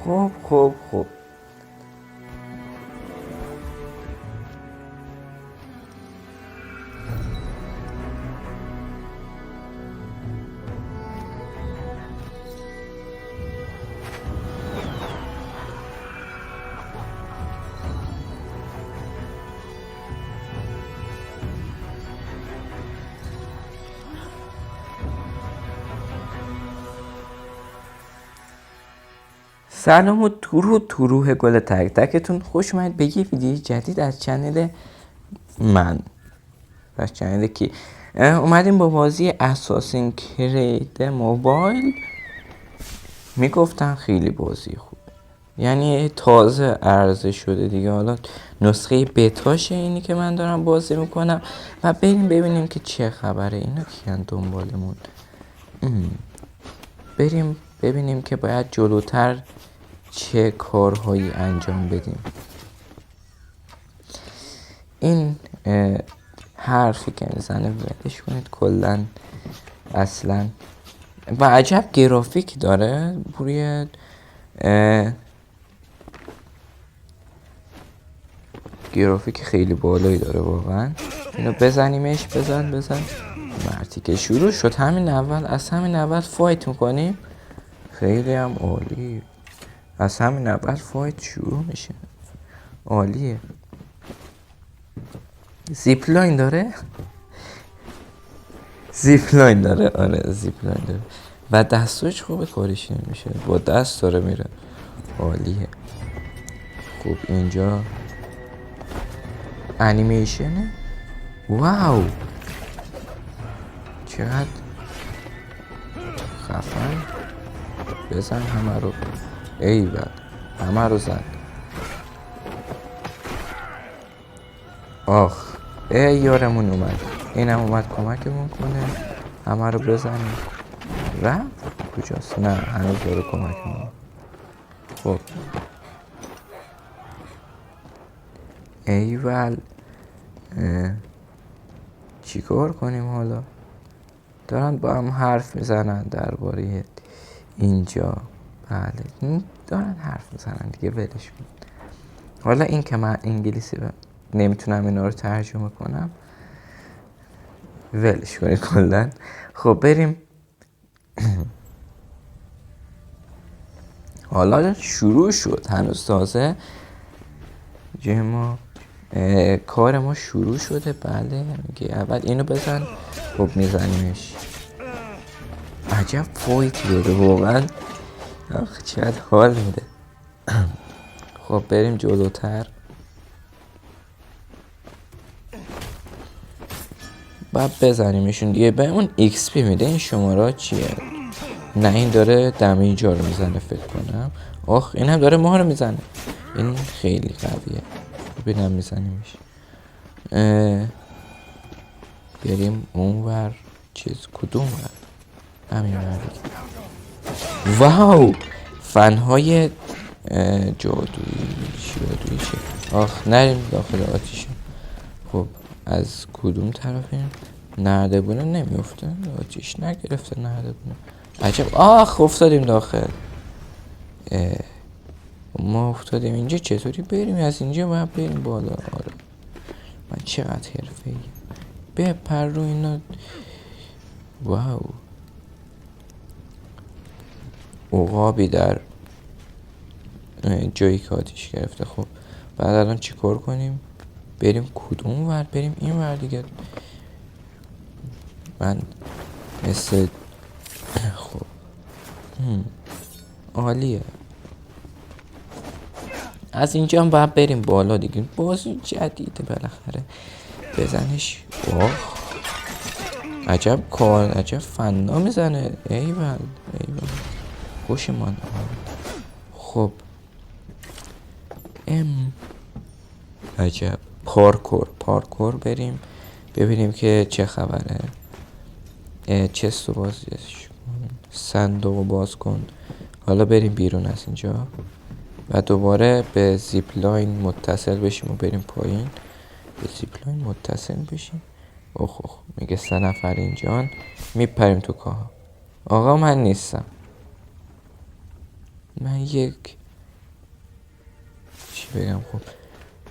خب. سلام و تو گل تک تکتون خوش اومد به یه ویدیو جدید از چنل من. از چنل کی اومدیم با بازی اساسین کرید موبایل. میگفتن خیلی بازی خوب، یعنی تازه عرضه شده دیگه. حالا نسخه بتاشه اینی که من دارم بازی میکنم و بریم ببینیم که چه خبره. اینا کیان دنبالمون؟ بریم ببینیم که باید جلوتر چه کارهایی انجام بدیم. این حرفی که میزنه ولش کنید کلن. اصلا و عجب گرافیک داره روی گرافیک خیلی بالایی داره واقعا. اینو بزنیمش. بزن مرتی که شروع شد همین اول فایت میکنیم. خیلی هم عالی. از همین اول فایت شروع میشه. عالیه. زیپلاین داره. آره زیپلاین داره و دستش خوبه، کارش نمیشه، با دست داره میره. عالیه. خب اینجا انیمیشنه. واو چقدر خفن. بزن همه رو. ایول همه رو زن. آخ یارمون اومد. اینم اومد کمکمون کنه. همه رو بزنیم. رفت کجاست؟ نه هنوز داره کمکمون. خب ایول چی کار کنیم حالا؟ دارن با هم حرف میزنن درباره اینجا. بله دارن حرف میزنن دیگه، ولش کن. حالا این که من انگلیسی نمیتونم اینا رو ترجمه کنم، ولش کنید کلا. خب بریم. حالا شروع شد، هنوز تازه کار ما شروع شده. بله میگه اول اینو بزن. خب میزنیمش. عجب فایتی داره واقعا. آخ چقدر حال میده. خب بریم جلوتر. بعد بزنیمشون دیگه. به اون ایکس پی میده. این شماره چیه؟ نه این داره دمیجا رو میزنه فکر کنم. آخ این هم داره ما رو میزنه. این خیلی قویه. ببینم میزنیمش. بریم اونور. کدوم ور؟ همین ور دیگه. واو فنهای جادویی چه؟ آخ نریم داخل آتیش. خب از کدوم طرفیم؟ نردبونه نمیفته. آتیش نگرفته نردبونه. عجب. آخ افتادیم داخل. ما افتادیم اینجا. چطوری بریم از اینجا؟ باید بریم بالا. آره من چقدر حرفه‌ای. بپر رو اینا. واو عقابی در جایی که آتیش گرفته. خب بعد الان چی کار کنیم؟ بریم کدوم ور؟ بریم این ور دیگه. من مثل خب عالیه. از اینجا هم باید بریم بالا دیگه. بازی جدیده بالاخره. بزنش. عجب کار. عجب فنا میزنه. ایول خوش من. خب عجب پارکور بریم ببینیم که چه خبره. چست رو بازش کن. صندوق رو باز کن. حالا بریم بیرون از اینجا و دوباره به زیپلاین متصل بشیم و بریم پایین. به زیپلاین متصل بشیم. اوه میگه 3 نفر اینجان. میپریم تو کاه. آقا من نیستم. من یک چی بگم. خب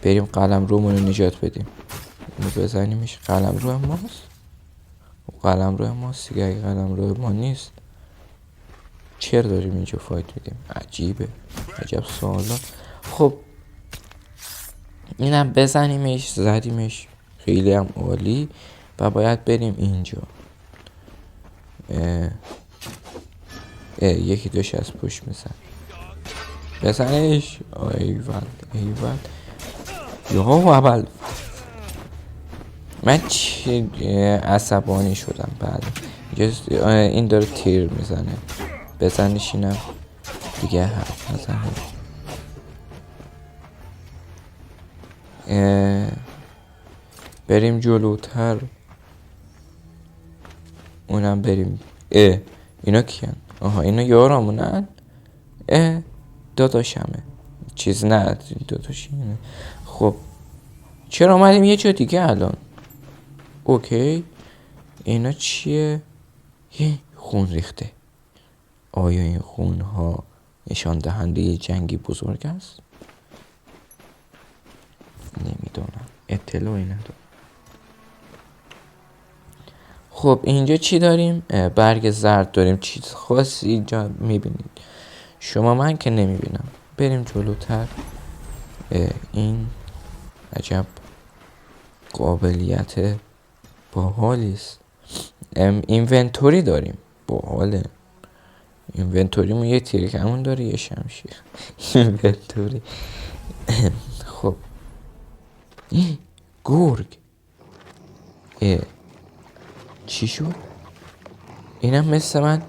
بریم قلم رومون رو نجات بدیم. اینو بزنیمش. قلم رو ماست. قلم رو ماست دیگه. اگه قلم رو ما نیست چرا داریم اینجا فایت میدیم؟ عجیبه. عجب سوالات. خب اینم بزنیمش. زدیمش. خیلی هم عالی. و باید بریم اینجا. یکی دوش از پشت میزن. بزنش. ایول ایول. یا اول من چی عصبانی شدم. بله این داره تیر میزنه. بزنش اینم دیگه. حرف نزنه. بریم جلوتر. اونم بریم. اینا کیان؟ آها اینا یارامونن. داداشمه. چیز نه داداشینه. خب چرا اومدیم یه جا دیگه الان؟ اوکی اینا چیه؟ خون ریخته. آیا این خون ها نشان دهنده یه جنگی بزرگ است؟ نمیدونم. اطلاعی ندارم. خب اینجا چی داریم؟ برگ زرد داریم. چیز خاصی اینجا میبینید شما؟ من که نمیبینم. بریم جلوتر. این عجب قابلیت باحالیست. اینونتوری داریم. باحاله. اینونتوریمون یه تیرکمون داره یه شمشیر. اینونتوری. خب گرگ. چی شد؟ اینم مثل من.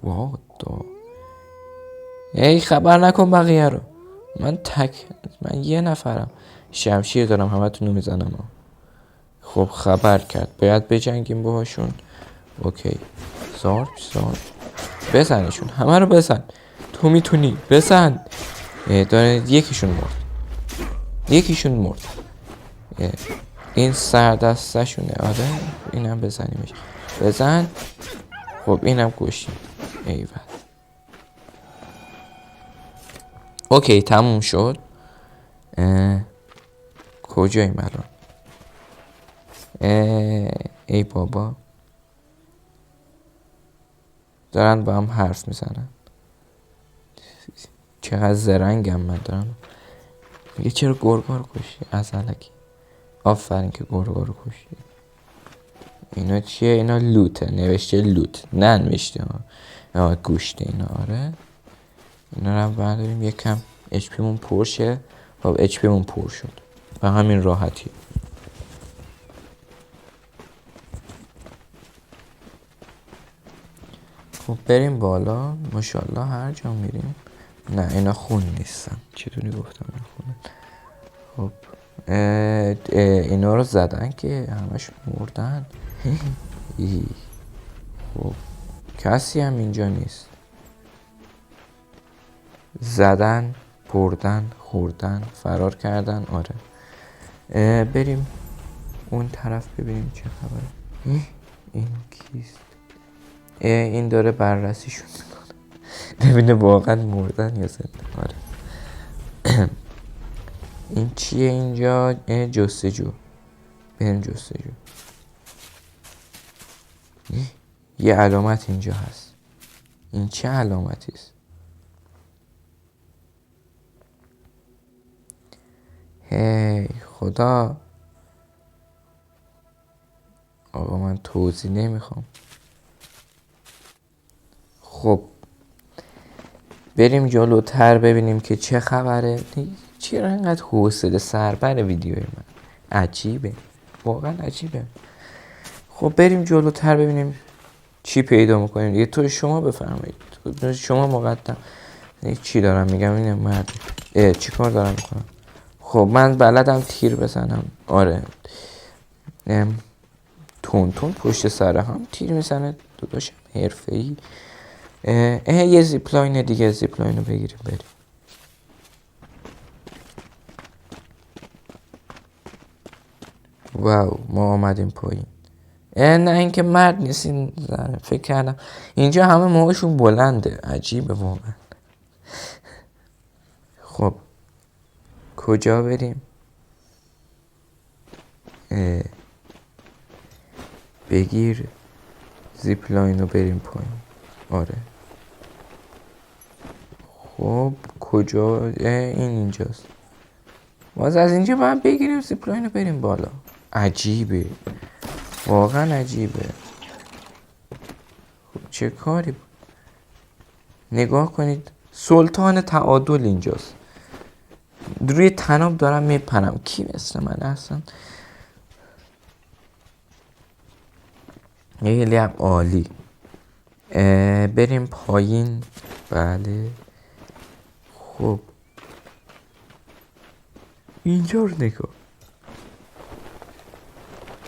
وادا. خبر نکن بقیه رو. من یه نفرم. شمشیر دارم همه تونو میزنم. خب خبر کرد باید بجنگیم باهاشون. اوکی زارب بزنشون. همه رو بزن. تو میتونی بزن. داره یکیشون مرد. این سردسته شونه. آره اینم بزنیمش. بزن. خب اینم کشیم. ایول. اوکی تموم شد. کجاییم الان؟ ای بابا دارن با هم حرف میزنن. چقدر زرنگم من. دارم میگه چرا گرگا رو کشی؟ از الکی. آفرین که گرگا رو کشی. اینا چیه؟ اینا لوته. نوشته لوت نه نوشته گوشته اینا. آره اینا رو هم برداریم. یکم اچ پی مون پر شه. خب اچ پی مون پر شد و همین راحتی. خب بریم بالا. ماشاءالله هر جا میریم. نه اینا خون نیستن. چطوری گفتم این خونه؟ خب اینا رو زدن که همش مردن. خب کسی هم اینجا نیست. زدن بردن خوردن فرار کردن. آره بریم اون طرف ببینیم چه خبره. این کیست؟ این داره بررسیشون میکنه ببینه واقعا مردن یا زنده. آره این چیه اینجا؟ جستجو. بریم جستجو. یه علامت اینجا هست. این چه علامتی است؟ هی خدا. آقا من توضیح نمیخوام. خب بریم جلوتر ببینیم که چه خبره. چرا اینقدر حوصله سربر ویدیوی من؟ عجیبه واقعا عجیبه. خب بریم جلوتر ببینیم چی پیدا میکنیم. یه تو شما بفرمایید. شما مقدم. چی دارم میگم؟ اینه مرد. چی کار دارم میکنم؟ خب من بلدم تیر بزنم. آره تون پشت سر هم تیر میزنه. داداشم حرفه‌ای. یه زیپلاین دیگه. زیپلاین رو بگیریم بریم. واو ما آمدیم پایین. نه اینکه مرد نیستین. فکر کردم اینجا همه موهاشون بلنده. عجیبه واقعا. خب کجا بریم؟ بگیر زیپلاین رو بریم پایین. آره خب کجا؟ اینجاست. باز از اینجا باید بگیریم زیپلاین رو بریم بالا. عجیبه، واقعا عجیبه. خب چه کاری بود؟ نگاه کنید، سلطان تعادل اینجاست. روی تناب دارم میپرم. کی مثل من اصلا؟ خیلی هم عالی. بریم پایین. بله خب اینجا رو نگاه.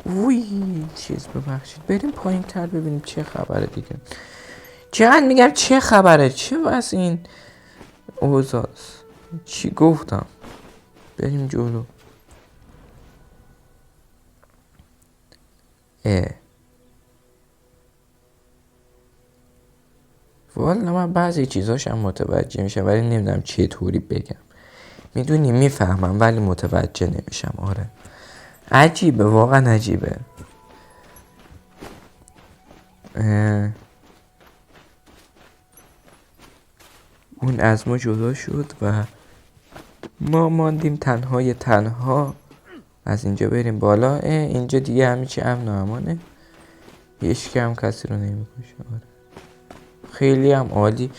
وی چیز ببخشید، بریم پایین تر ببینیم چه خبره دیگه. چقدر میگم چه خبره، چه واسه این اوزاست. چی گفتم؟ بریم جلو. والا من بعضی چیزاشم متوجه میشم ولی نمیدونم چطوری بگم. میدونی میفهمم ولی متوجه نمیشم. آره عجیبه، واقعا عجیبه. اون از ما جدا شد و ما ماندیم تنها. از اینجا بریم بالا. اینجا دیگه همه چی امن و امانه، هیچ هم کسی رو نمیکشه. آره خیلی هم عالی.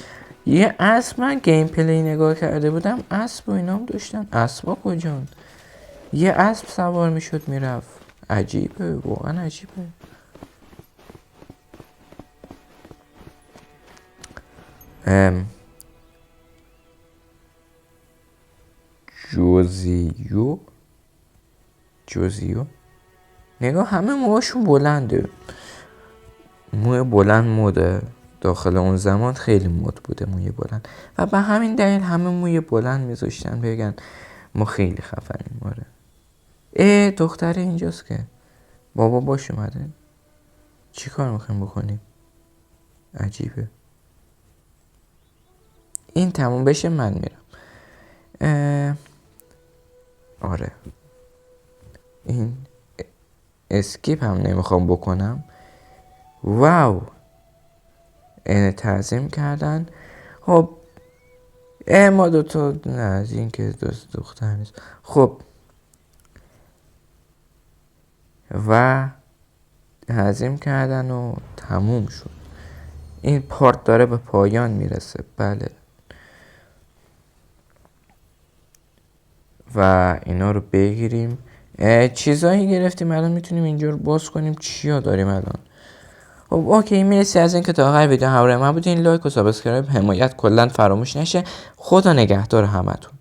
یه اسب، من گیم پلی نگاه کرده بودم، اسب و اینام داشتن. اسبا کجان؟ یه اسب سوار میشد میرفت. عجیبه، واقعا عجیبه. جوزیو نگاه، همه موهاشون بلنده. موی بلند موده داخل اون زمان، خیلی مد بوده موی بلند و به همین دلیل همه موی بلند میذاشتن بگن ما خیلی خفنیم. آره دختر اینجاست که بابا باش اومده. چی کار میخوایم بکنیم؟ عجیبه. این تموم بشه من میرم. آره این اسکیپ هم نمیخوام بکنم. واو تعظیم کردن. خب ما دوتا نه از این که دوست دختر نیست. خب و تعظیم کردن و تموم شد. این پارت داره به پایان میرسه. بله و اینا رو بگیریم. چیزایی گرفتیم، الان میتونیم اینجا رو باز کنیم. چیا داریم الان؟ خب اوکی، مرسی از این که تا آخر ویدیو همراه من بودین. لایک و سابسکرایب حمایت کلا فراموش نشه. خدا نگهدار همتون.